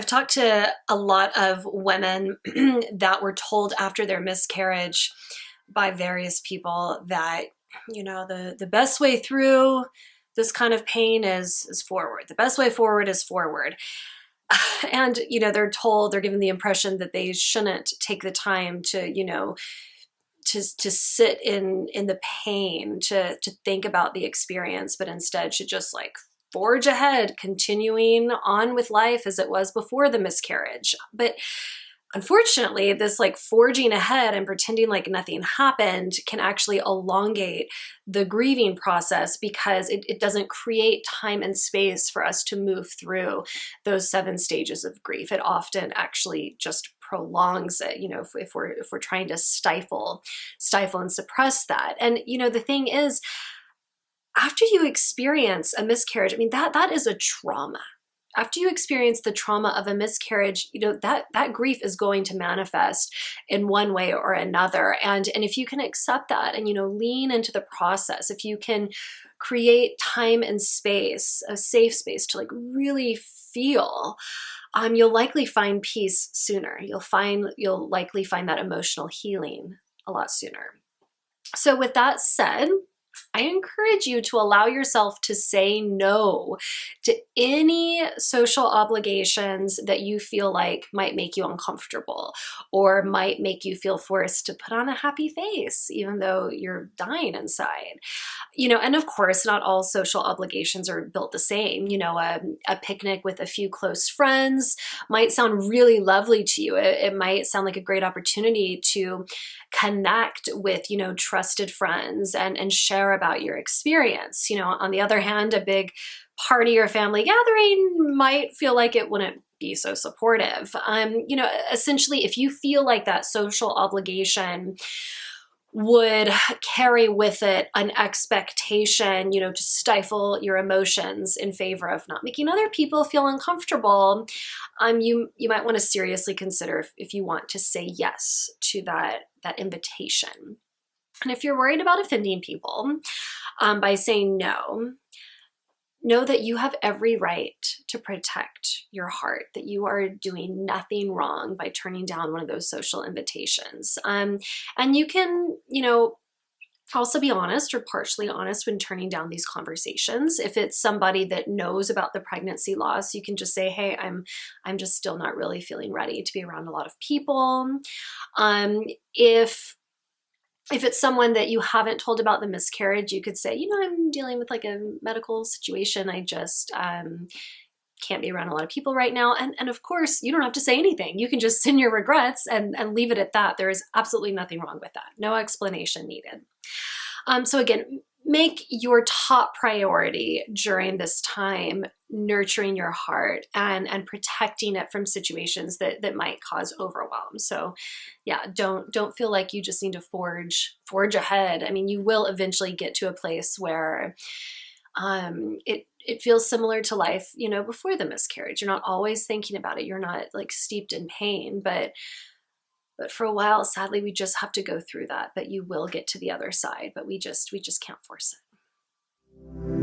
I've talked to a lot of women that were told after their miscarriage by various people that, the best way through this kind of pain is forward. The best way forward is forward. And, they're given the impression that they shouldn't take the time to sit in the pain, to think about the experience, but instead should just like forge ahead, continuing on with life as it was before the miscarriage. But unfortunately, this like forging ahead and pretending like nothing happened can actually elongate the grieving process because it doesn't create time and space for us to move through those 7 stages of grief. It often actually just prolongs it, if we're trying to stifle and suppress that. And the thing is, after you experience a miscarriage, I mean, that is a trauma. After you experience the trauma of a miscarriage, that grief is going to manifest in one way or another. And if you can accept that and, lean into the process, if you can create time and space, a safe space to like really feel, you'll likely find peace sooner. You'll likely find that emotional healing a lot sooner. So with that said, I encourage you to allow yourself to say no to any social obligations that you feel like might make you uncomfortable or might make you feel forced to put on a happy face, even though you're dying inside. And of course, not all social obligations are built the same. A picnic with a few close friends might sound really lovely to you. It might sound like a great opportunity to connect with, trusted friends and share about your experience. On the other hand, a big party or family gathering might feel like it wouldn't be so supportive. Essentially, if you feel like that social obligation would carry with it an expectation, to stifle your emotions in favor of not making other people feel uncomfortable, you might want to seriously consider if you want to say yes to that invitation. And if you're worried about offending people by saying no, know that you have every right to protect your heart, that you are doing nothing wrong by turning down one of those social invitations. And you can, also be honest or partially honest when turning down these conversations. If it's somebody that knows about the pregnancy loss, you can just say, hey, I'm just still not really feeling ready to be around a lot of people. If it's someone that you haven't told about the miscarriage, you could say, I'm dealing with like a medical situation. I just can't be around a lot of people right now. And of course, you don't have to say anything. You can just send your regrets and leave it at that. There is absolutely nothing wrong with that. No explanation needed. So again, make your top priority during this time nurturing your heart and protecting it from situations that might cause overwhelm. So yeah, don't feel like you just need to forge ahead. I mean, you will eventually get to a place where it feels similar to life, before the miscarriage. You're not always thinking about it. You're not like steeped in pain, but for a while, sadly, we just have to go through that. But you will get to the other side, but we just can't force it.